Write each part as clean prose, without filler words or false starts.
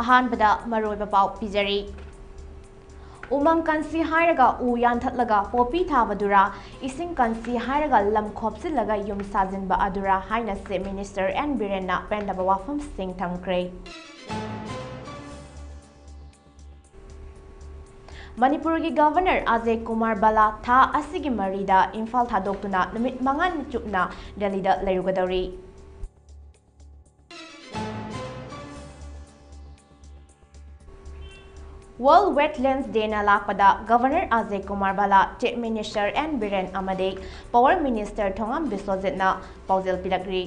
अहानबदा मरोइबा पाउ पिजरी उमंग कंसी हायरगा उ यानथतलगा Poppy थाबदुरा इसिंग Kansi हायरगा lump खोपसिलगा yum साजिनबा अदुरा हाइना से मिनिस्टर एन बिरेनना पेंडबा वाफम सिंह थमख्रे मणिपुर की गवर्नर अजय कुमार बाला था असिगी मरीदा Imphal थादोक्तुना नुमित मंगान चुपना दिल्लीदा लैरुगदौरी World Wetlands Day na lakpada Governor Ajay Kumar Bala, Chief Minister N Biren amade Power Minister Thongam Biswajit na paujel pilagri.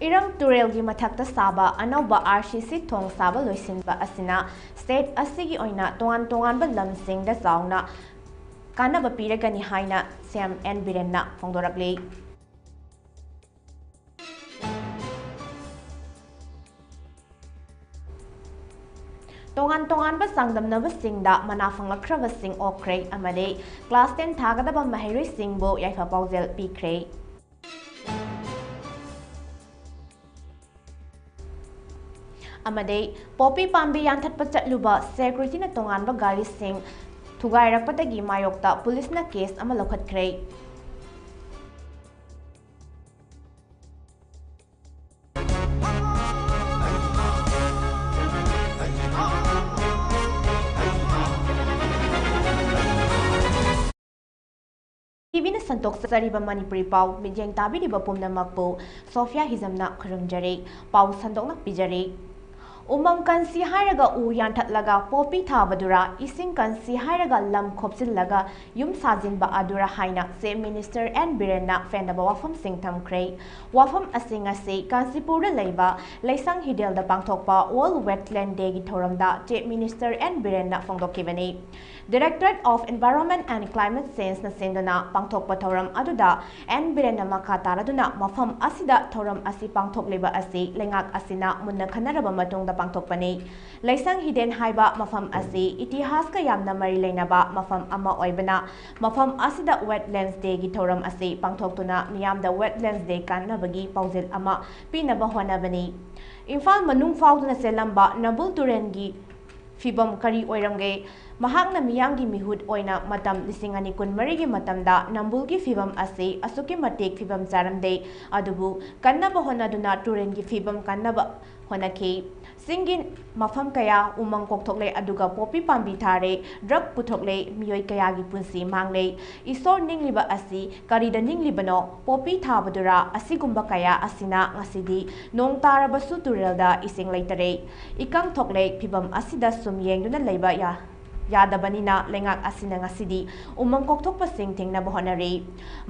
Irang Turel gi mathakta saba anauba RCC thong saba loisinba asina state asigi oina tongan ba lamsing da zauna kanaba piragani haina Sam N Biren na phongdorakli. Tongan ba sangdamnaba singda manafanglakraba sing okre amade class 10 thagadaba mahairoi singbo yaifa paujel pikre amade popi pambi yanthatpa chatluba security na tongan ba gari sing thugairakpadagi mayokta police na case ama lokhatkre Ibina santok sariba Manipuri pau mijeng tabi di bapumna makpo SOPHIA HIJAM na khurumjare pau sandok na pijare umang kansi hairaga u yanthatlaga popi thabadura ising kansi hairaga lam khopsillaga yum sajin ba adura haina se minister N Biren na fendaba wafam sing thamkhre wafam asing ase Kansipur leiba leisang hidel da pangthokpa World Wetland Day gi thoramda Chief Minister N Biren na phongdokibani Directorate of Environment and Climate Change na sendana pangthokpa thoram aduda N Biren na makha taraduna mafam asida thoram asi pangthokleba asi lengak asina munna khanaraba matungda pangthokpani leisang hiden haiba mafam asi itihas ka yamna mari leinaba mafam ama oibana mafam asida Wetlands Day gi thoram asi pangthoktuna miyamda Wetlands Day kannabagi paujel ama pinaba honabani Imphal manung fauduna selamba Nabul Turengi Fibam kari oiramge Mahakna miyamgi mihud oina matam lisingani kun marigi matamda Nambulgi fibam ase asuki matek fibam jaramde adubu kannaba honaduna turengi fibam kannaba honake singin mafam kaya umang kokthokle aduga popi pambi thare drug puthokle miyoi kaya gi punsi mangle isor ningliba asi karida ninglibano popi thabadura asigumba kaya asina ngasidi nong tarabasu turelda ising leitare ikang thokle fibam asida sum yengduna leiba ya Yadabanina lengak asina ngasidi umang kokthokpa sing thingnaba honare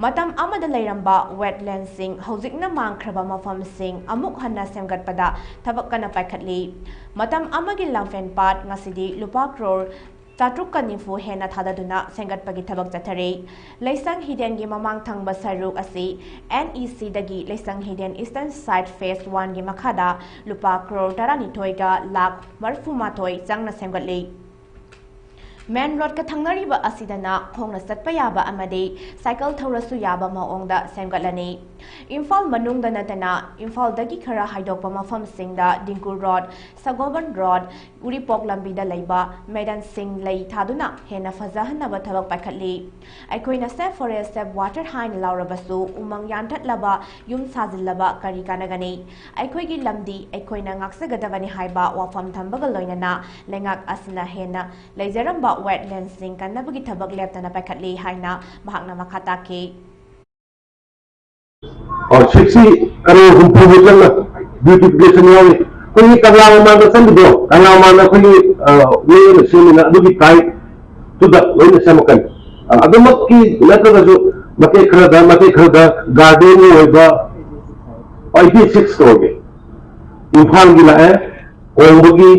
matam amada leiramba wetland sing hojikna mangkhraba mafam sing amuk hanna semgatpada thabak kana paikhatli matam amagi lamfen pat ngasidi lupa crore Tatruk kanifu hena thadaduna sengatpagi thabak chathare leisang hiden gi mamang thangba saruk asi NEC dagi leisang hiden eastern side phase 1 gi makhada lupa crore tarani thoiga lakh marfuma thoi changna semgatli Main road ka thangnariba asidana khongna satpa yaba amade cycle thawrasu yaba maongda semgatlani Imphal manungda natana Imphal dagi khara haidokpa mafam singda Dinkur Road Sagoban Road Uripok lambi da leiba Medan Singh lei thaduna hena fajahanaba thabak paikhatli aikoina Save Forest Save Water hain laurabasu umang yanthatlaba yum sajillaba kari kanagani aikoigi lamdi aikoina ngaksagadabani haiba wafam thambaga loinana lengak asna hena leijaramba Wetlands sing kannabagi thabak leptana paikhatli haina mahakna makhata ke और 60 करोड़ रुपए का beautification यानी कोई कलामा मांग संदो कलामा ना कोई वे सेमिना दुगी pride to the when the samakan adumak ki nata jo mate khada garden में होगा 86 करोगे इम्फाल की लाए ओंबगी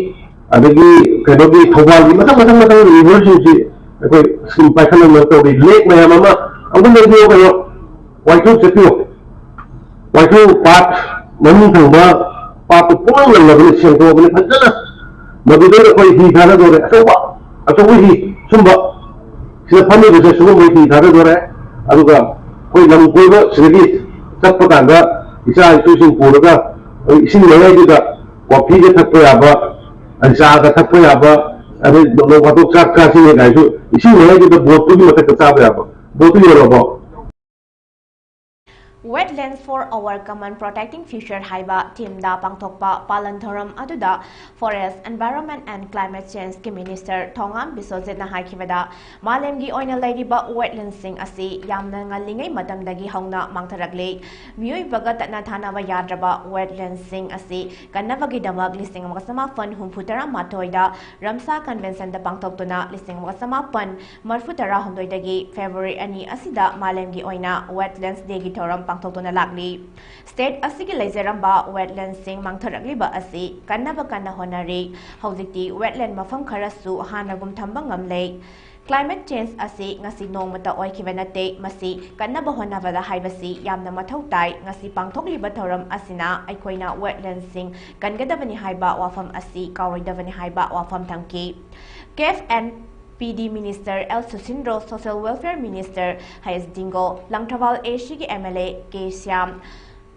अदगी कदोगी थोबाल की मतलब यूनिवर्सिटी कोई स्किल पैखन में तो लेक में मामा अंदर में जो करो वाइटो चपियो वाइटो पार्ट मनु थंबा पार्ट पूर्ण लगने से तो अपने फजना मदुदे कोई ही धारा दो रे अथवा ही सुंबा से फनी से सुंबा ही धारा दो रे अदुगा ꯑꯩꯈꯣꯏ ꯂꯝ ꯀꯣꯏꯕ ꯁꯤꯗꯒꯤ ꯆꯠꯄ ꯀꯥꯟꯗ ꯏꯆꯥ ꯏꯁꯨꯁꯤꯡ ꯄꯨꯔꯒ ꯏꯁꯤꯡ ꯃꯌꯥꯏꯗꯨꯗ ꯀꯣꯐꯤꯒ ꯊꯛꯄ ꯌꯥꯕ ꯆꯥꯒ ꯊꯛꯄ ꯌꯥꯕ ꯑꯗꯩ ꯅꯣꯡ ꯐꯥꯗꯣꯛ ꯆꯥꯛ ꯆꯥꯁꯤꯅꯦ ꯀꯥꯏꯁꯨ ꯏꯁꯤꯡ ꯃꯌꯥꯏꯗꯨꯗ ꯕꯣꯠꯇꯨꯒꯤ ꯃꯊꯛꯇ ꯆꯥꯕ ꯌꯥꯕ ꯕꯣꯠꯇꯨ ꯌꯧꯔꯕꯣ Wetlands for our Common Protecting Future haiba teamda pangthokpa palan thoram aduda Forest, Environment and Climate Change ki Minister Thongam Biswajit na haikibada malemgi oina lairiba wetlands sing asi yamna ngalingai matamdagi hauna mangtharagli mioi baga tatna thanaba yadraba wetlands sing asi kannabagi damak listing makasama fun humfutara matoida Ramsa Convention da pangthoktuna listing makasama fun marfutara hondoidagi February ani asida malemgi oina wetlands day gi thoram pangthokuna lakli state asigi leizeramba wetlands sing mangtharagli ba asi kannaba kanna honari haujikti wetland mafam kharasu hanagum thamba ngamlei climate change asi ngasi nongmata oikhibanate masi kannaba honabada haibasi yamna mathau tai ngasi pangthokliba thoram asina aikoina wetlands sing kangadabani haiba wafam asi kawaidabani haiba wafam thamki KF and PD Minister El Susindro Social Welfare Minister Hayes Dingo Langtrawal Ashigi MLA K Syam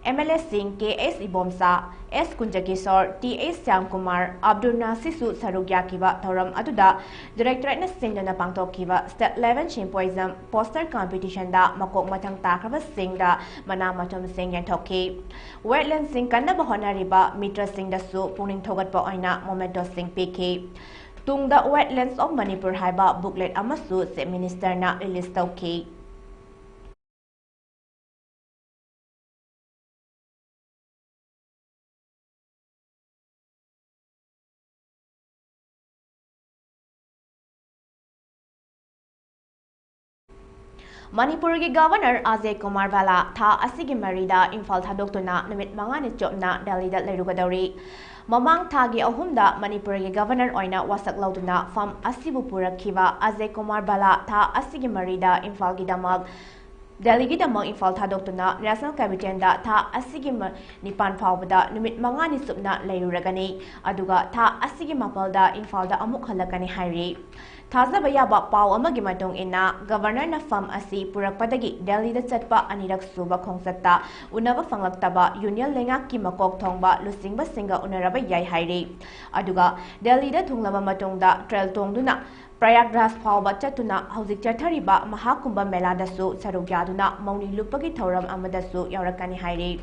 MLA Singh KS Ibomsa S Kunjakisor TS Syam Kumar Abdul Nasisu Sarugya kiba thoram aduda Directorate na singna pangtok kiba Step 11 Symposium Poster Competition da makok mathang takraba sing da mana mathum sing yan thoki Wetland sing kanna ba honariba mitra sing da su puning thogat pa oina momento sing pk Tungda Wetlands of Manipur haiba booklet amasu se minister na release tawki Manipur ki Governor Ajay Kumar Bala tha asigi marida Imphal thadoktuna numit mangani chopna Delhi da leirugadori Mamang thagi ahumda Manipur ki Governor oina wasak lauduna fam asibu purakhiba Ajay Kumar Bala tha asigi marida Imphal ki damag Delhi ki damag Imphal thadoktuna National Capital da tha asigi nipan phawbada numit mangani supna leiruragani aduga tha asigi mapalda Imphal da amuk halakani hairi Thazaba yaba pau amagi matong ina Governor na fam asi purakpadagi Delhi da chatpa anirak suba khongsatta unaba fanglaktaba Union lenga ki makok thongba lusingba singa unaraba yai hairi aduga Delhi da thunglaba matongda trail tongduna Prayagraj phawba chatuna hojik chathariba Mahakumbha Mela dasu sarugyaduna mauni lupagi thoram amadasu yaurakani hairi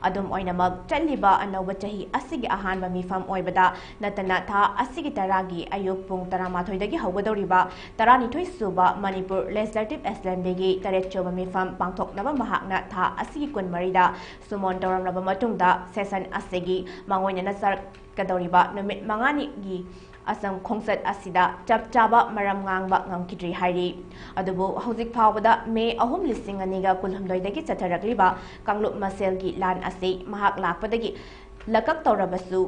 adum oinamag chatliba anauba chahi asigi ahanba mifam oibada natana tha asigi taragi ayuk pung 13 dagi haugadoriba 12 suba Manipur Legislative Assembly gi taretchoba mifam pangthoknaba mahakna tha asigi kunmari da sumon toramnaba matungda session asigi mangoina nasar kadoriba numit mangani gi asam khongsat asida chap chaba maram ngangba ngamkidri hairi adubu hojik phawbada May 3,2,ga kulhamdoi dagi chatharakliba kanglup masel gi lan asi mahak lakpadagi lakak tawrabasu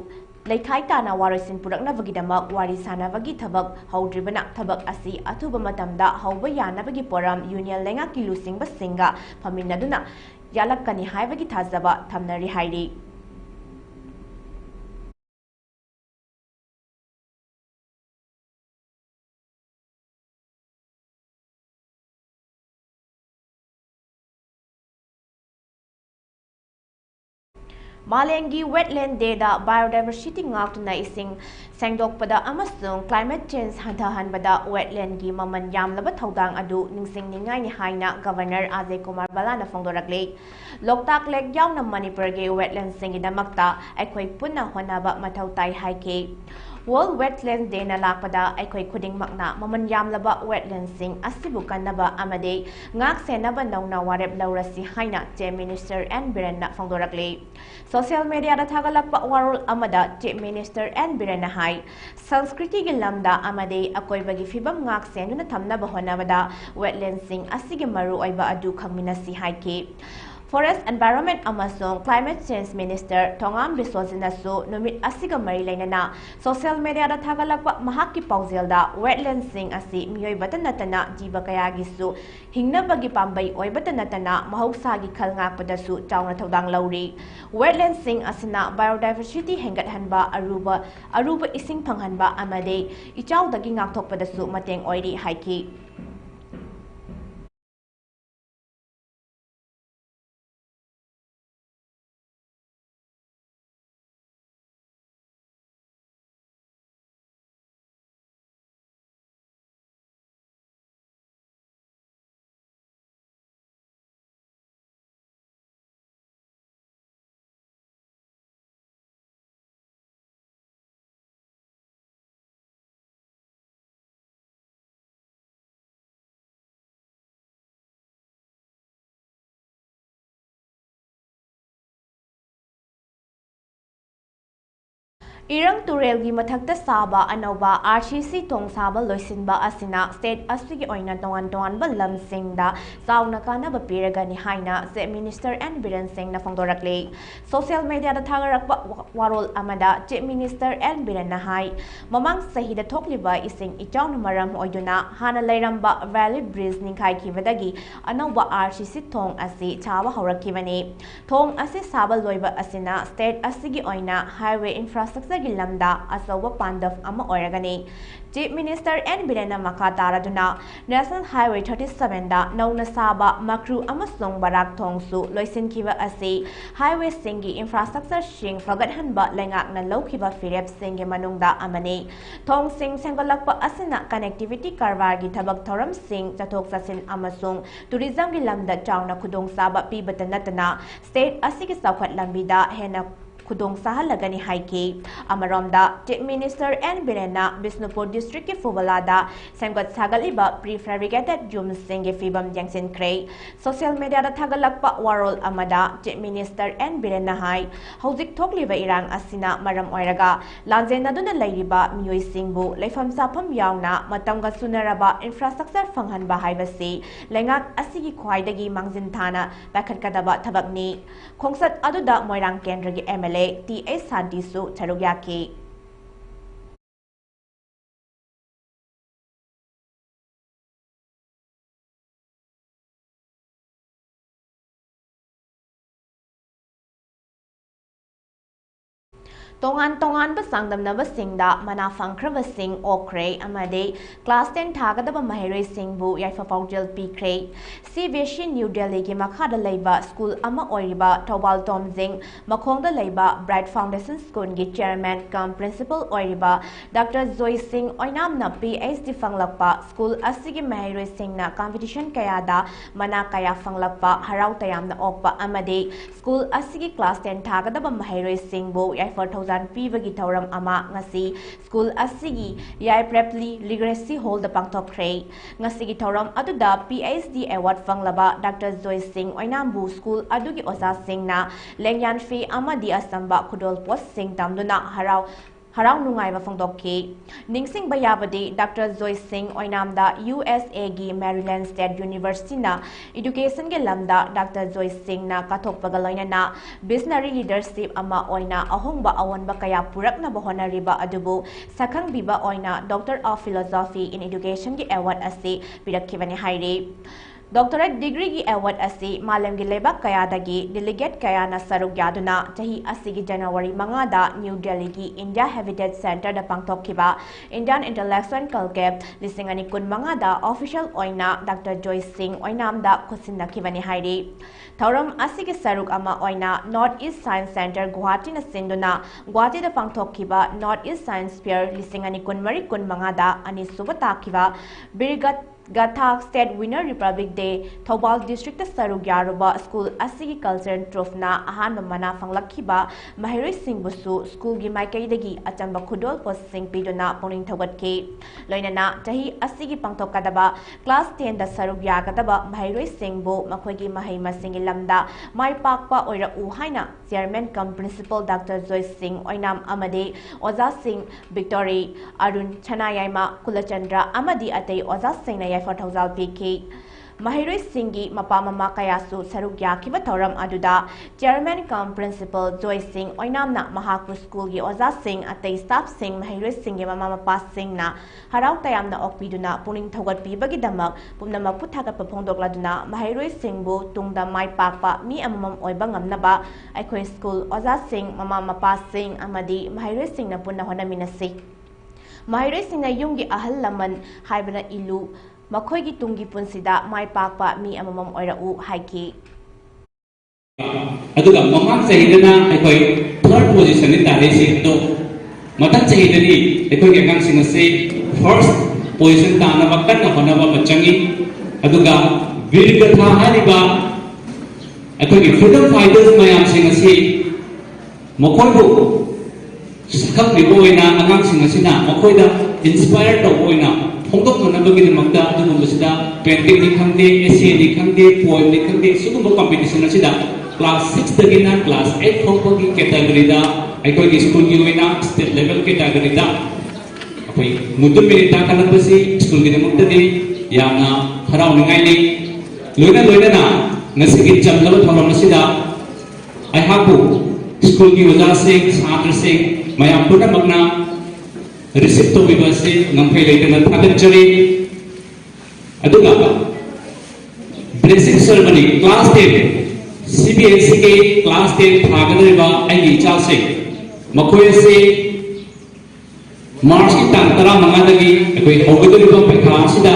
Leikai tana warisin puraknabagi damak wari sanabagi thabak haudribana thabak asi athuba matamda hauba yanabagi poram Union lenga kilusingba singa phaminaduna yalakkani haibagi thazaba thamnari hairi Malengi Wetland Day da Biodiversity ngaktuna ising sengdokpada amasung climate change hantahanbada wetland gi maman yamlaba thodang adu ningsingningai ni haina Governor Ajay Kumar Bala na fongdorakle Loktak Lake yauna Manipur gi wetland singidamakta aikhoi punna honaba mathau tai haike World Wetlands Day na lakpada aikhoi khuding makna maman yamlaba wetland sing asibu kannaba amade ngak senaba nauna warep laurasi haina Chief Minister N Biren na fongdorakle Social media da thagalakpa warul amada Chief Minister N Biren na hai Sanskriti gi lamda amade akoibagi fibam ngak senuna thamnaba honabada wetland sing asigi maru oiba adu khangminasi haike Forest, Environment amasung Climate Change Minister Thongam Biswajit su numit asiga mari lainana social media da thagalakpa mahakki pauzelda wetland sing asi miyoi batanatana jiba kayagi su hingnabagi pambai oibatanatana mahausagi khalngakpada su chauna thodang lauri wetland sing asina biodiversity hengathanba aruba ising phanghanba amade ichaudagi ngakthokpada su mateng oiri haiki Irang Turelgi mathakta saba anova RCC tong saba loisinba asina state asigi oina tongan ba lamsingda sauna kana ba piragani haina se Minister N Biren Singh na phongdorakle social media da thagarakba warol amada Chief Minister N Biren na hai mamang sahida thokliba ising ichawn maram oiduna hana lairamba Valley Bridge ningkai kibadagi anova RCC tong asi chawa horakibani tong asi saba loiba asina state asigi oina highway infrastructure lamda asawa pandaf ama oiragani Chief Minister N Birena Makataraduna National Highway 37 da nauna saba makru amasong barak thongsu loisin kiba asi highway singi infrastructure sing fagathanba lengak na lawkiba firep singi manungda amani thong sing senggalakpa asina connectivity karwar gi thabak thoram sing chathok chasin amasong tourism gi lamda chawna khudong saba pibata natana state asigi sawkhat lambida hena Kudong sahalagani haiki amaromda Chief Minister N Birena Bisnupur District ki Fubalada Semgot Sagaliba prefabricated jum singi fibam jangsin krei social media da thagalakpa warol amada Chief Minister N Birena hai hauzik thokliba irang asina maram oiraga lanjena duna lairiba mioi singbu leifam sapam yauna matamga sunaraba infrastructure fanghanba haibasi lengak asigi khwaidagi mangjin thana bakhatkadaba thabakni khongsat aduda moirang kendra gi MLA T.A. Santisu Charugyaki. Tongan basangdam na basingda manafang kravasing okre amade class 10 thagadaba mahiroi singbu yaifa paujel pikre CBSE New Delhi ki makhada leiba school ama oiriba Thobal Tomjing makhongda leiba Bright Foundation School gi chairman cum principal oiriba Dr. Joy Singh oinamna PhD fanglakpa school asigi mahiroi singna competition kayada mana kaya fanglakpa harau tayamna okpa amade school asigi class 10 thagadaba mahiroi singbu yaifa Pibagi Tauram Ama Ngasi School Asigi Yai Preply Literacy Hall the Pangtok Kray Ngasigi Tauram Aduda PhD Award Fanglaba Dr. Joy Singh Oinambu School Adugi Oza Singh na Lengyan Fi Amadi Asamba Kudol Post Singh Tamduna Harau nungai ba phongdokki ningsing bayabadi Dr. Joy Singh oinamda USA gi Maryland State University na education ge lamda Dr. Joy Singh na kathok pagaloina na visionary leadership ama oina ahongba awanba kaya purakna bahonariba adubu sakhang biba oina Doctor of Philosophy in Education gi award asi pirakkibani hairi Doctorate degree gi award asi malam gi lebak kaya dagi delegate kaya na saruk yaduna chahi asi gi January mangada New Delhi gi India Habitat Center da pangthok kiba Indian Intellectual Culture lisingani kun mangada official oina Dr. Joy Singh oinam da khusinna kibani hairi Thauram asi gi saruk ama oina North East Science Center Guwahati na sinduna Guwahati da pangthok kiba North East Science Fair lisingani kun mari kun mangada ani subata kiba Birgat Gatha State Winner Republic Day Thobal District Saruk Yaruba School Asigi Culture Trofna Ahan Mana Fanglakhiba Mahiroi Singh Busu School gi Maikaidagi Achamba Khudol Post Singh Pidona Poning Thogatke Loinana Tahi Asigi Pangtokadaba Class 10 da Saruk Yagadaba Mahiroi Singh Bu Makhoigi Mahai Masing Lamda Mai Pakpa Oira Uhaina Chairman cum Principal Dr. Joy Singh Oinam Amade Oza Singh Victory Arun Chanayama Kulachandra Amadi Atei Oza Singh na for Thozal PK Mahiroi Singhi Mapa Mama Kayasu Sarukya Kiba Thoram Aduda Chairman cum Principal Joy Singh Oinamna Mahaku School gi Oza Singh Atei Staff Singh Mahiroi Singhi Mama Mapa Singh na Harau Tayamna Okpiduna Puning Thogat Pibagi Damak Pumnamak Puthagat Papongdokladuna Mahiroi Singh Bu Tungda Mai Pakpa Mi Amamam Oiba Ngamnaba Aikoi School Oza Singh Mama Mapa Singh Amadi Mahiroi Singh na Punna Honaminasi Mahiroi Singh na Yumgi Ahal Laman Haibana Ilu Makhoigi tungi punsida mai pakpa mi amamam oirau haiki aduga mamang sahidana aikoi third position ni tare se to matak sahidani aikoi ke gang singase first position ta na bakkan na hona ba machangi aduga virgatha haliba aikoi ke freedom fighters mayam singase makhoi bu sakhak ni boina agang singasina makhoi da inspire to boina Hongkong menambahkan makta itu membersida painting di kande, essay di kande, poem di kande, semua competition nasi dah class 6 tagina class 8 thokpagi category da aikoi school gi oina state level category da akoi mudum milita kanapasi school gi namuktadi yamna harau ningai ni loina na ngasigi jamlaba tholam asida ai habu school gi waja se chhatr se mayam puna magna receipt to bibasi ngamphai leitana thagat jari aduga blessing ceremony class 10 CBSE के class 10 थागदरिबा आइगी चासे मखोय से मार्च की तांग तरा मंगादगी अखोय हौगदरिबा पैखा सिदा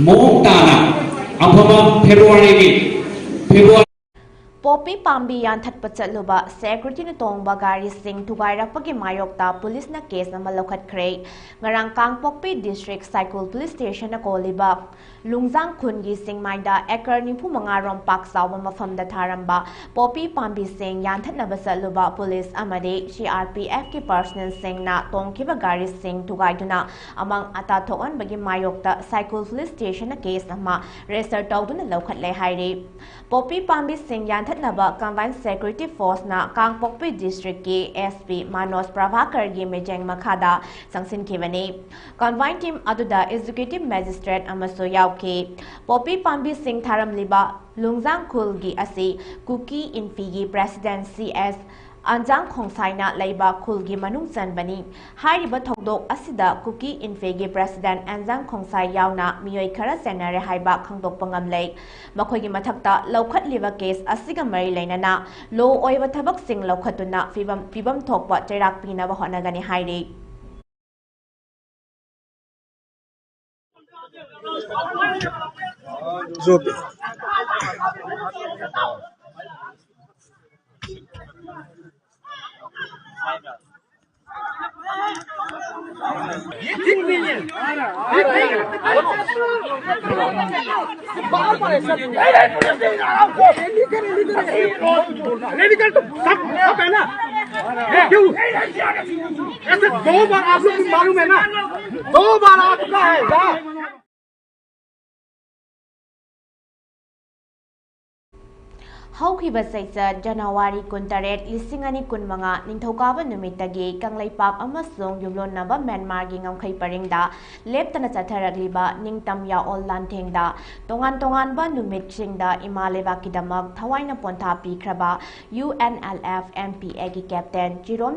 mock ताना अफमा फेब्रुवारी की February Poppy Pambi Yanthat Pachatluba, Secretary Tongba Gari Singh Tugairapagi Mayokta, Police na case na Malokat Kray, Ngarang Kang Poppy District Cycle Police Station na Koliba, Lungzang Kungi Singh Maida, Ekar Nipu Mangarom Paksaw Mafam da Taramba, Poppy Pambi Singh Yanthat na Basatluba Police Amade, CRPF ki Personal Singh na Tongkiba Gari Singh Tugaiduna, among Atatoan Bagi Mayokta, Cycle Police Station na case na ma, Reser Tawduna Lokat Lehairi. Poppy Pambi Singh Yanthat Naba Combined Security Force na Kangpokpi District ki SP Manos Prabhakar gi Mejeng Makhada Sangsin Kivani. Combined Team Aduda Executive Magistrate Amaso Yauke. Poppy Pambi Singh Tharam Liba Lungzang Khul gi Asi Kuki Infigi President CS Anjang Khongsaina Leiba Khulgi Manung Sanbani. Hairiba Thokdok Asida Kuki Infegi President Anjang Khongsai Yauna Miyoi Kara Senare Haiba Khangdok Pangam Lake. Makogi Matakta Laukat Liva Case Asiga Mari Lainana Low Oiva Tabak Sing Laukatuna Fibam Tokwa Terak Pina Bahonagani Hairi. ऐसे 2 बार आप लोग मालूम है ना 2 बार आपका है Haukiba Saisa, January Kuntaret, Lisingani Kunmanga, Nintokaba Numitagi, Kanglaipak Amasung, Yulon Naba, Myanmar, Gingam Kaiparinda, Leptana Sataragliba, Ningtam Ya Ol Lantengda, Tongan Ba Numit Singda, Imaleva Kidamag, Tawaina Pontapi Kraba, UNLF MP Egi Captain, Jirom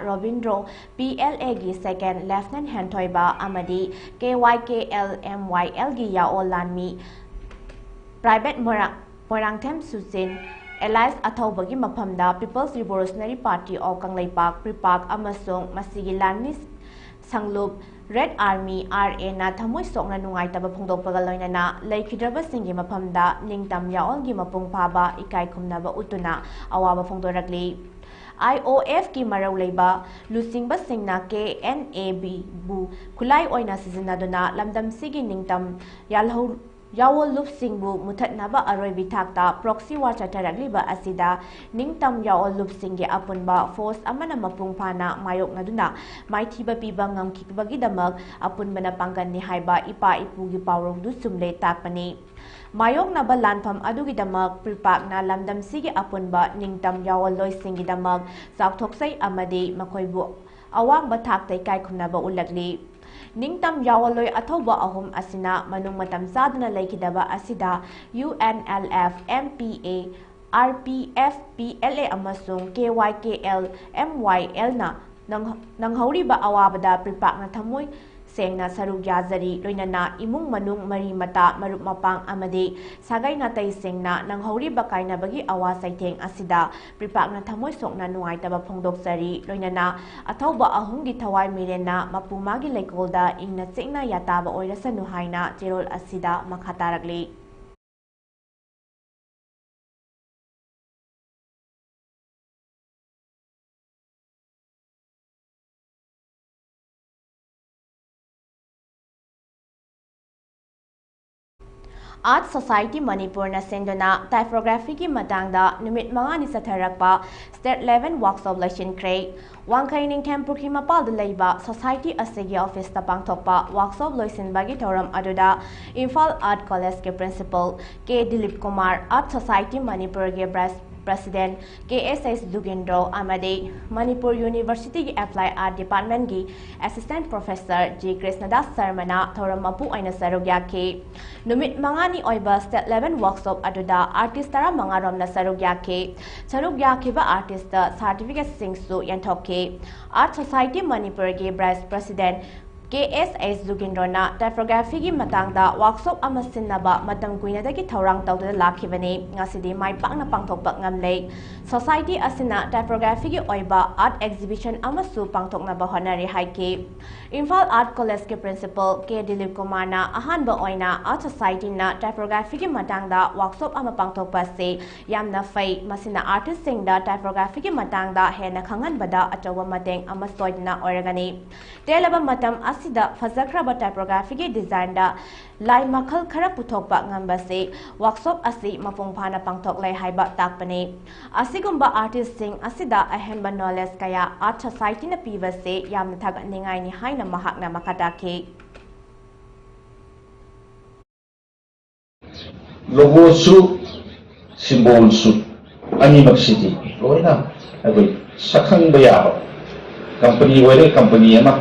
Robindro, PLA Gi Second, Lieutenant Hantoiba, Amadi, KYKL MYL Gi Ya Ol Lanmi, Private Morangthem Susin, Elias Athaubagi Mapamda, People's Revolutionary Party of Kanglaipak, Pripak Amasung, Masigi Lanmis Sanglup, Red Army, RA na Thamoy Sok na Nungaitaba Pungdopagaloy na Laikidraba Singi Mapamda, Ningtam Yaol Gi Mapung Paba, Ikay Kumnaba Utuna, Awaba Pungdoragli. IOF ki maraw layba, lusingba singna KNAB bu, kulay oy na sizinadona, lamdam sige ningtam, Yawol Lup Singbu Mutat Naba Aroy Bitakta Proxy War Chataragliba Asida Ningtam Yawol Lup Singi Apunba Force Amana Mapungpana Mayok Naduna Maitiba Pibangam Kipibagidamag Apun Manapanggan ni Haiba Ipa Ipugi Pawrong Du Sumle Takpani Mayok Naba Lanpam Adugidamag Pripak na Lamdam Sige Apunba Ningtam Yawol Loy Singidamag Saktoksay Amadi Makoybu Awang Bataktay Kai Kumnaba Ulagli Ningtam Yawaloy Athoba Ahum Asina Manung Matam Sadana Laikidaba Asida UNLF MPA RPF PLA Amasung KYKL MYL na Nanghauriba Awabada Pripak na Thamoy Sengna Sarug Yazari Loinana Imung Manung Mari Mata Marup Mapang Amade Sagay na Tay Sengna Nanghauriba Kaina Bagi Awa Saiteng Asida Pripak na Thamoy Sok na Nuay Taba Pongdok Sari Loinana Atauba Ahungi Tawai Mirena Mapumagi Laikolda Ingna Sengna Yataba Oirasa Nuhaina Tirol Asida Makataragli Art Society Manipur na senduna typography ki matangda numit mga ni satharakpa state level workshop lashin kray Wangkai Ningthampur ki mapal laiba Society asigi office ta pangthokpa workshop loisin bagi thoram aduda Imphal Art College ke principal K Dilip Kumar Art Society Manipur ke President KSS Dugendro Amade Manipur University Applied Art Department ki Assistant Professor J Krishnadas Sarmana thoram mapu aina sarugya ke numit mangani oiba state level workshop aduda artist tara mangarom na sarugya ke ba artist certificate singsu yanthok Art Society Manipur ki Vice President KSS Dugendrona typography ki matangda workshop ama sinnaba matam kuina dagi thorang tawda lakhibani ngasidi mai pakna pangthokpak ngamlei society asina typography ki oiba art exhibition ama su pangthokna ba honari haike Imphal Art College ke principal K Dilip Kumar na ahanba oina art society na typography ki matangda workshop ama pangthokpa se yamna fai masina artist singda typography ki matangda hena khangan bada achawa mateng ama soidna oragani telaba matam asida fazakraba typography ki design da lai makhal khara puthokpa ngamba se workshop asi mapung phana pangthok lai haiba takpani asigumba artist sing asida ahemba knowledge kaya art society na piva se yamna thagat ningai ni haina mahakna makata ke logo su symbol su ani maksidi loina agoi sakhang baya company wale company ama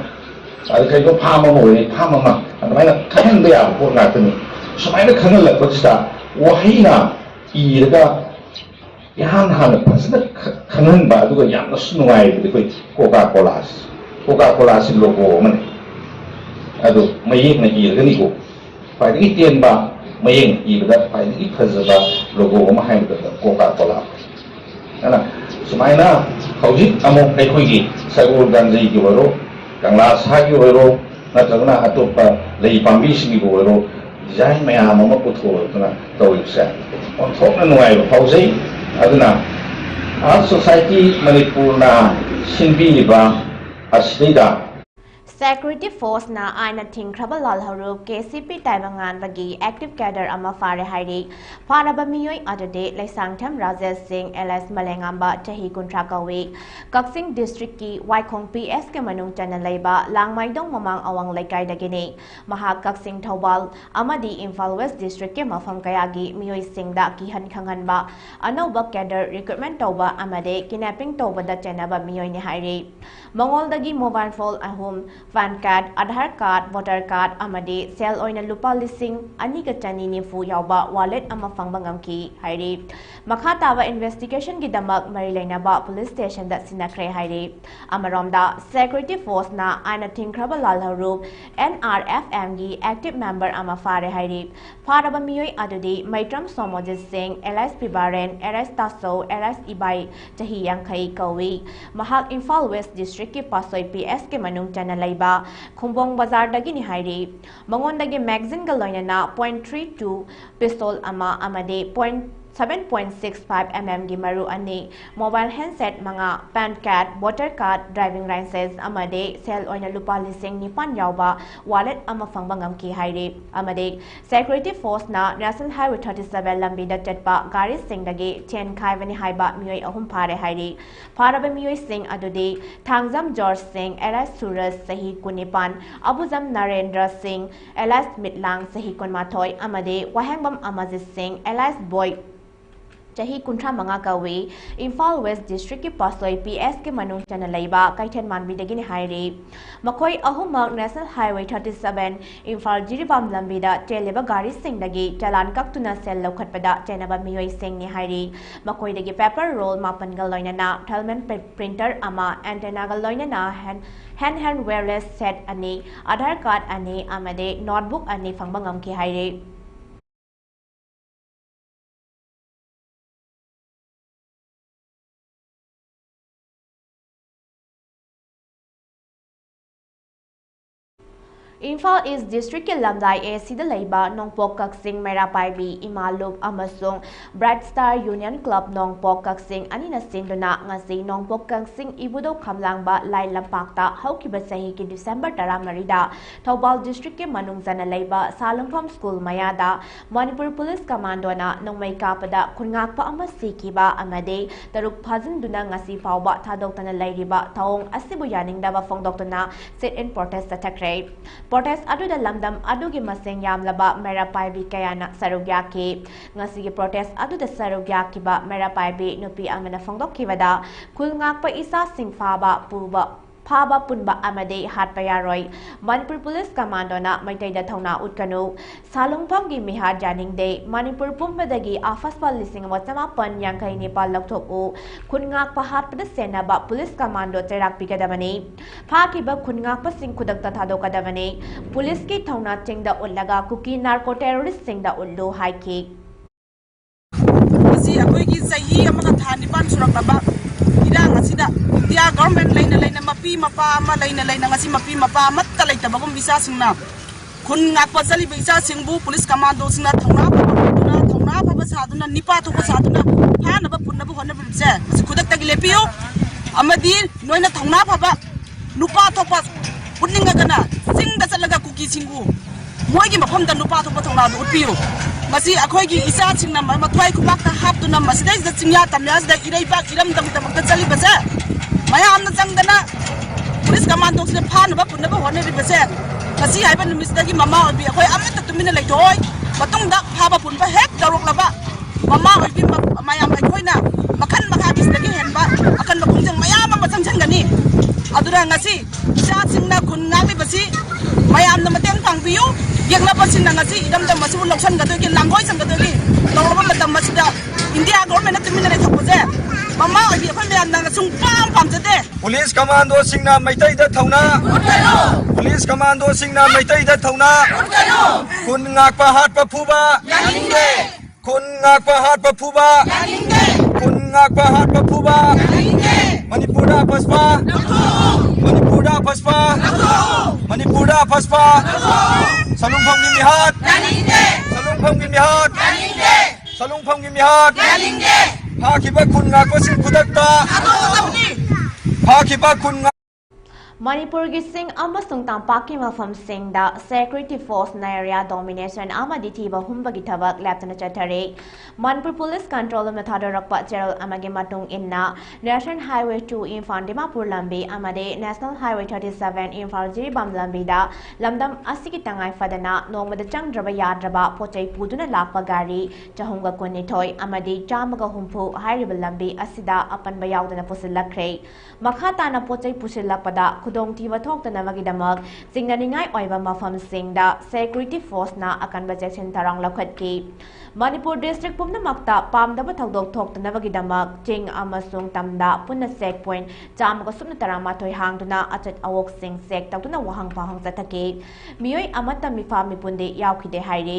ada kai ko phama mo wale phama ma adamai khang baya ko na tani sumai na khangal la ko sta wahina I daga yan han pasna khangan ba duga yan na sungai de ko Coca-Cola si logo man ado mayeng na I daga ni ko pa ni tien ba mayeng I daga pa ni phazaba logo ma hai daga Coca-Cola ana sumai na hojik amo kai khoi gi sagol ganjai gi waro kangla sa gi waro na jagna atopa lei pambi singi gi waro design mayam ama putho na tawiksa on thok na nuai pausai aduna art society manipur na sinbi ba asida Security Force na aina thingkraba lalharu KCP taibangan bagi active cadre ama fare hairi faraba miyoi adade laisangtham Rajesh Singh LS Malengamba chahi kuntra kawi Kaksing district ki Waikhong PS ke manung chana laiba langmaidong mamang awang laikai dagini maha Kaksing Thobal amadi Imphal West district ke mafam kayagi miyoi singda ki han khangan ba anauba cadre recruitment toba amade kidnapping toba da chanaba miyoi ni hairi Mongol dagi mobile phone ahum Pan card, Aadhaar card, voter card amadi sel oina lupa lising ani ka chani ni fu yawba wallet ama fangba ngamki hairi makha tawa investigation gi damak marilaina ba police station da sinakre hairi amaromda security force na aina thingkraba lalharu NRFM gi active member ama fare hairi faraba miyoi adudi maitram somojit singh LS Pibaren LS Taso LS Ibai chahi yankhai kawi mahak Imphal West district ki pasoi PS ke manung chana laiba Khumbong Bazar dagi ni hairi mangon dagi magazine ga loina .32 pistol ama amade 7.65 mm gi maru ani mobile handset mga pan card voter card driving license amade sel oina lupa lising ni pan yawba wallet ama fangba ngamki hairi amade security force na national highway 37 lambi da chatpa gari sing dagi chen khai bani haiba miyoi ahum phare hairi faraba miyoi sing adudi thangjam George Singh LS Suraj sahi kunipan abuzam Narendra Singh LS Mitlang sahi kunmathoi amade wahangbam Amajit Singh LS Boy chahi kuntra manga kawi Imphal West district ki pasoi PS ke manung chana laiba kaithen manbi dagi ni hairi makoi ahumak national highway 37 Imphal Jiribam lambi da teleba gari sing dagi chalan kaktuna sel lokhatpada chenaba miyoi sing ni hairi makoi dagi paper roll mapan gal loina na thalman printer ama antenna gal loina na hand wireless set ani Aadhaar card ani amade notebook ani fangba ngamki hairi Imphal East District ke lamdai AC da leiba Nongpok Kaksing Merapaibi Imalup amasung Bright Star Union Club Nongpok Kaksing anina sinduna ngasi Nongpok Kaksing ibudo kamlangba lai lampakta haukiba sahi ki December 10 da Thoubal District ke manungzana leiba Salungpham School mayada Manipur Police Commando na nongmai kapada khungakpa ama sikiba amade taruk phajinduna ngasi fawba thadoktana leiriba taong asibu yaningdaba phongdoktana sit-in protest atakre Protest adu da lamdam adu gi maseng yamlaba Merapaibi kayana sarugyaki ngasi gi protest adu da sarugyaki ba Merapaibi nupi amana phongdokkibada khulngakpa isa singphaba Phaba punba amade hatpa yaroi Manipur Police Commando na maitai da thauna utkanu Salungpham gi miha janing de Manipur pumbadagi afaspa lising watama pan yangkai nepal lakthoku khungakpa hatpa da sena ba Police Commando terak pigadabani phaki ba khungakpa sing khudakta thadokadabani Police ki thauna chengda ullaga kuki narco terrorist singda ullu haiki Asi akoi gi sahi amana thani pan suraklaba idang asida India government lain mapi mapa ama lain ngasi mapi mapa matta laita bagum bisa singna khun ngakpa jali bisa singbu police commando singna thongna phaba saduna nipa thoba saduna phana ba punna bu honna bimse khudak tagi lepiyo amadi noina thongna phaba nupa thoba punninga gana singda chalaga kuki singbu moigi mafam da nupa thoba thongna du utpiyo masi akhoi gi isa singna mathwai khubak ta haptuna masidai da singya tamya da irai ba iram dam dam ka chali basa mayam na changdana police commando se phan ba punna ba hone base kasi haiba numisdagi mama obi akhoi amata tumina leithoi batung da phaba pun ba hek darok laba mama obi mayam akhoi na makhan makha bisdagi henba akan ba kungjang mayam ma changchang gani adura ngasi sa singna khun ngali basi mayam na mateng pangbiyu yengla pasin na ngasi idam dam masu loksan gadogi langoi sang gadogi lorba matam masida India government na tumina leithopose Mama obi akhoi mayam na sung pam jade Police Commando Singna Maitai da Thauna Police Commando Singna Maitai da Thauna Kun ngakpa hat pa phuba yaningde Kun ngakpa hat pa phuba yaningde Kun ngakpa hat pa phuba yaningde Manipura paspa Manipura paspa Manipura paspa Salungpham gi mihat yaningde Salungpham gi mihat yaningde Salungpham gi mihat yaningde Hakiba kun ngakpa sing khudakta Hakiba kun Manipur gi sing amasung tampaki mafam sing da security force na area domination amadi thiba humba gi thabak laptana chathare Manipur police control ma thadarakpa cheral amagi matung inna National Highway 2 Imphal Dimapur lambi amade National Highway 37 Imphal Jiribam lambi da lamdam asigi tangai fadana nongmada changdraba yadraba pochai puduna lakpa gari chahunga konithoi amadi chamaga humpu hairiba lambi asida apanba yaudana pusilakre makhatana pochai pusilakpada khudong thiba thoktana magidamak singnaningai oiba mafam singda security force na akanba jackson tarang lakhatki Manipur district pumnamakta pamdaba thodok thoktana magidamak ching amasung tamda punna check point chamaga supna taramathoi hangduna achat awok sing sek tawtuna wahang pahang chathake mioi amata mifa mipunde yaukhide haire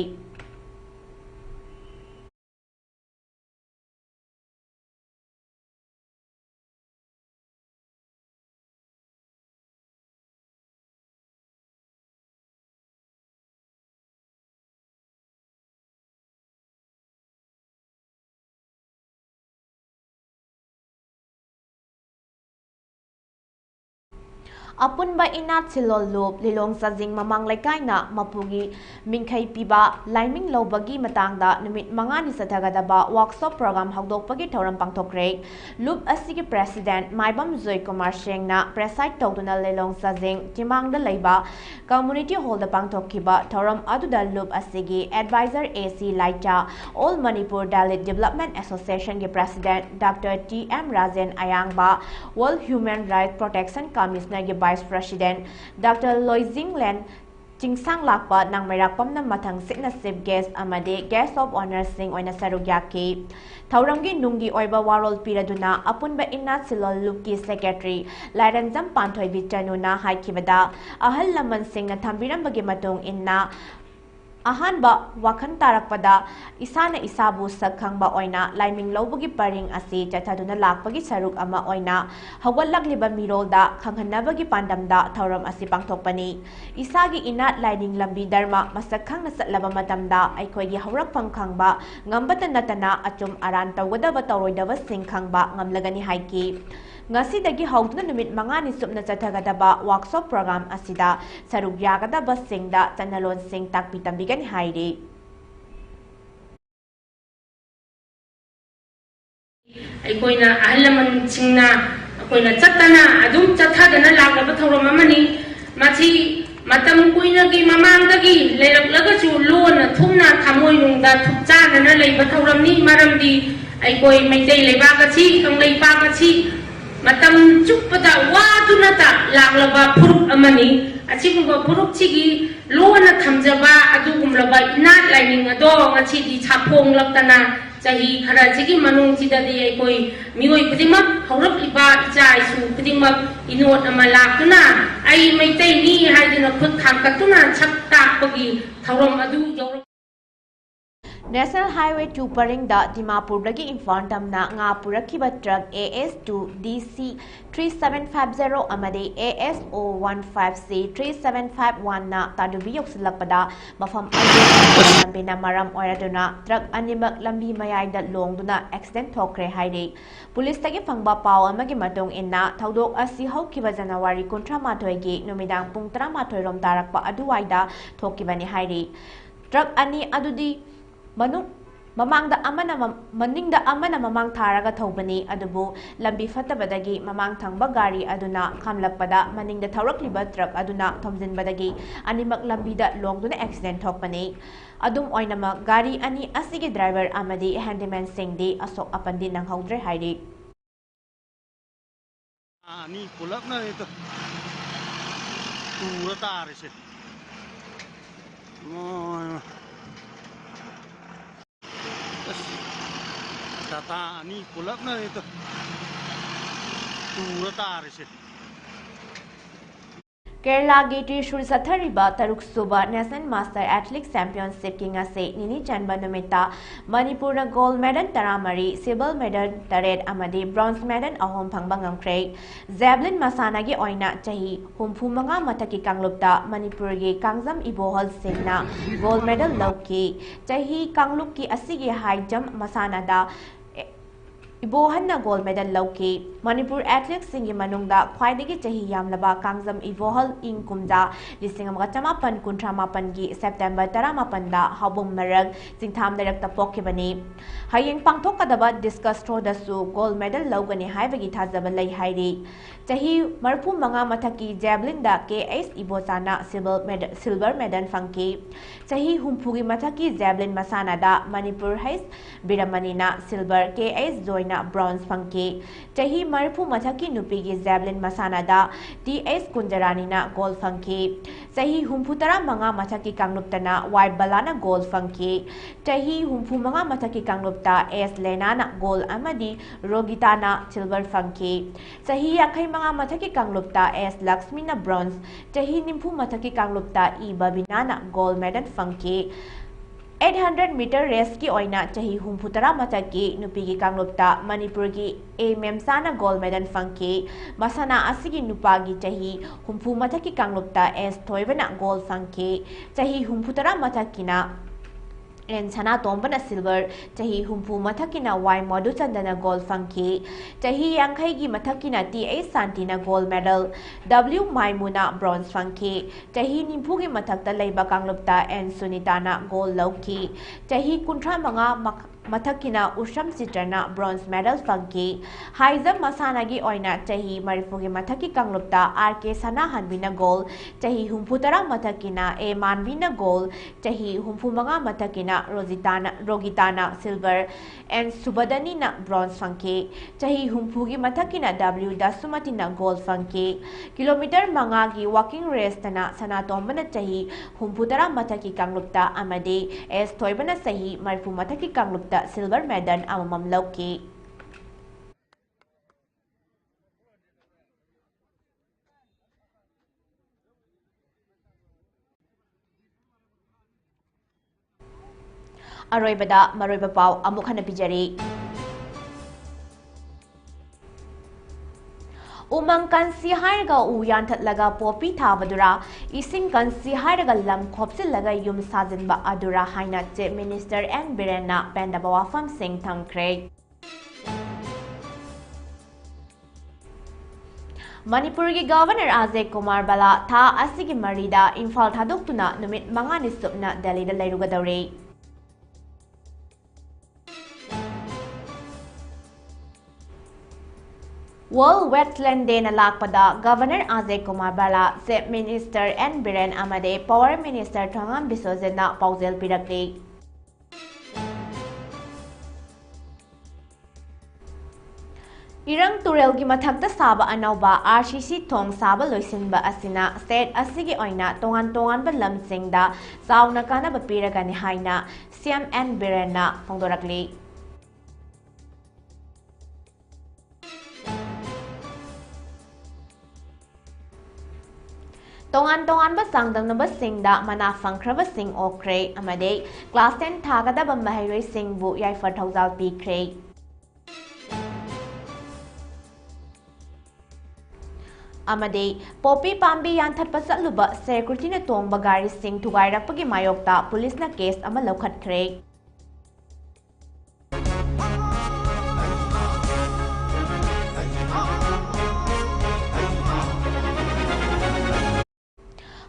Apunba inat silol loop lilong sajing mamang laikai na mapugi mingkai piba laiming lobagi matangda numit mangani sathagadaba workshop program hagdokpagi thoram pangthokre loop asigi president maibam Joy Kumar Singh na preside tawduna lilong sajing timangda leiba community hall da pangthokkiba thoram aduda loop asigi advisor AC Laita All Manipur Dalit Development Association gi president Dr. TM Rajan Ayangba World Human Rights Protection Commissioner gi Vice President Dr. Loizing Len Chingsang lakpa nang mayrakpam na mathang sitna chief guest amade guest of honor sing oina sarugyaki Thauramgi nungi oiba warol piraduna apunba inat silol luki secretary Lairanjam Panthoi Bichanuna haikibada ahal laman sing na thambirambagi matung inna Ahanba wakan tarakpada isana isabu sakhangba oina laiming lobagi paring asi chathaduna lakpagi saruk ama oina hawalagliba mirolda khanghanabagi pandamda thauram asi pangthokpani isagi inat lining lambi dharma masakhangna satlaba matamda aikoigi hawrakpam khangba ngambata natana achum aran tawgadaba tawroidaba sing khangba ngamlagani haiki ngasidagi hauduna numit mangani supna chathagadaba workshop program asida saruk yagadaba singda chanalon sing takpi tambigani hairi ꯑꯩꯈꯣꯏꯅ ꯑꯍꯜ ꯂꯃꯟꯁꯤꯡꯅ ꯑꯩꯈꯣꯏꯅ ꯆꯠꯇꯅ ꯑꯗꯨꯝ ꯆꯠꯊꯗꯅ ꯂꯥꯛꯂꯕ ꯊꯧꯔꯝ ꯑꯃꯅꯤ ꯃꯁꯤ ꯃꯇꯝ ꯀꯨꯏꯅꯒꯤ ꯃꯃꯥꯡꯗꯒꯤ ꯂꯩꯔꯛꯂꯒꯁꯨ ꯂꯣꯟꯅ ꯊꯨꯝꯅ ꯊꯃꯣꯏꯅꯨꯡꯗ ꯊꯨꯞꯆꯥꯗꯅ ꯂꯩꯕ ꯊꯧꯔꯝꯅꯤ ꯃꯔꯝꯗꯤ ꯑꯩꯈꯣꯏ ꯃꯩꯇꯩ ꯂꯩꯕꯥꯛ ꯑꯁꯤ ꯀꯪꯂꯩꯄꯥꯛ ꯑꯁꯤ matam chuppada wadunata laglaba puruk amani asigumba purukchigi lona thamjaba adugumlaba inat lining ado ngachidi chapong laktana chahi khara chigi manung chidadi ekoi mioi kudimak haurap liba icha isu kudimak inot amalakuna ai maitai ni haidina khut thangkatuna chakta pagi thauram adu yawra National Highway 2 Paringda Dimapur dagi Imphal damna nga purakiba truck AS2 DC 3750 amade ASO 15C 3751 na tadubi yoksilakpada mafam lambina maram oiraduna truck animak lambi mayayda longduna accident thokre haire police tagi phangba paw amagi matong inna thaudok asi haukiba January 18 gi numidang pung 13 rom tarakpa aduwaida thokibani haire truck ani adudi mamangda amana maningda amana mamang tharaga thobani adubu lambi fatabadagi mamang thangba gari aduna khamlakpada maningda thawrakliba truck aduna thomjinbadagi animak lambida longduna accident thokpani adum oinama gari ani asigi driver amadi handyman singdi asok apandi nanghaudre hairi ani pulakna ito tura tarise Tata ani pulak na ito. Tura tarise. Kerala gi Trishur sathariba taruk suba National Master Athletics Championship king ase nini chanba numita Manipur na gold medal taramari silver medal taret amadi bronze medal ahom phangba ngamkre javelin masana gi oina chahi humpu manga mathaki kanglupta Manipur gi kangjam ibohal singna gold medal lauki chahi kangluk ki asigi high jump masana da Ibohanna gold medal lauki Manipur athletics singi manungda khwaidagi chahi yamlaba kangjam ibohal ing kumja lising amga chamapan kuntramapan gi September 18 da habum marag jingtham darakta pokibani hayeng pangthokadaba discuss throw da su gold medal laugani haibagi thajaba lai hairi chahi marphu manga mathaki javelin da KS ibosana silver medal fangki chahi humpugi mathaki javelin masana da Manipur hais biramanina silver KS join na bronze fangki chahi marphu mathaki nupigi javelin masana da TS kunjarani na gold fangki chahi humputara manga mathaki kangluptana white balana gold fangki chahi humpu manga mathaki kanglupta S lena na gold amadi rogita na silver fangki chahi yakhai manga mathaki kanglupta S lakshmi na bronze chahi nimpu mathaki kanglupta E babina na gold medal fangki 800 meter race ki oina chahi humputara mataki nupigi kanglupta Manipur ki A memsana gold medal fangki masana asigi nupagi chahi humpu mataki kanglupta S thoibana gold fangki chahi humputara matakina and sana tombana silver chahi humpu mathakina Y modu chandana gold fangki chahi yankhai gi mathakina TA santina gold medal W maimuna bronze fangki chahi nimpu gi mathakta leiba kanglupta and sunitana gold lauki chahi kuntra manga mathakina usham sitrana bronze medal fangki haizam masana gi oina chahi marifu gi mathaki kanglupta RK sana hanbina gold chahi humpu tara mathakina A manbina gold chahi humpu manga mathakina Rogitana silver and Subadani na bronze fangki chahi humpu gi mathakina W dasumati na gold fangki kilometer manga gi walking race tana sana tombana chahi humpu tara mathaki kanglupta amade S thoibana sahi marifu mathaki kanglupta silver medal amamam lauki ꯑꯔꯣꯏꯕꯗ ꯃꯔꯣꯏꯕ ꯄꯥꯎ ꯑꯃꯨꯛ ꯍꯟꯅ ꯄꯤꯖꯔꯤ Umang kansi haraga u yantatlaga popi thabadura ising kansi haraga lam khopsilaga yum sajinba adura haina Chief Minister N Birenna pendaba wafam sing thamkhre Manipur ki Governor Ajay Kumar Bala tha asigi marida Imphal thadoktuna numit mangani supna Delhi da leirugadawre World Wetlands Day na lakpada Governor Ajay Kumar Bala, Chief Minister N Biren amade Power Minister Thongam Biswajet na paujel pirakli. Irang turel gi mathakta saba anauba RCC thong saba loisinba asina state asigi oina tongan ba lamsingda sauna kana ba piragani haina CM N Biren na phongdorakli. Tongan ba sangdang namba singda mana fangkraba sing okre amade class 10 thagada ba mahairoi singbu yaifa thaujal pikre amade popi pambi yanthat pasatluba security na tongba gari sing thugairakpagi mayokta police na case ama laukhatkre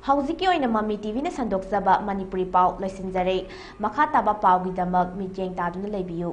Hauziki oina Mami TV na sandok zaba Manipuri pau loisinjare makha taba pau gi damak mityeng taduna leibiyu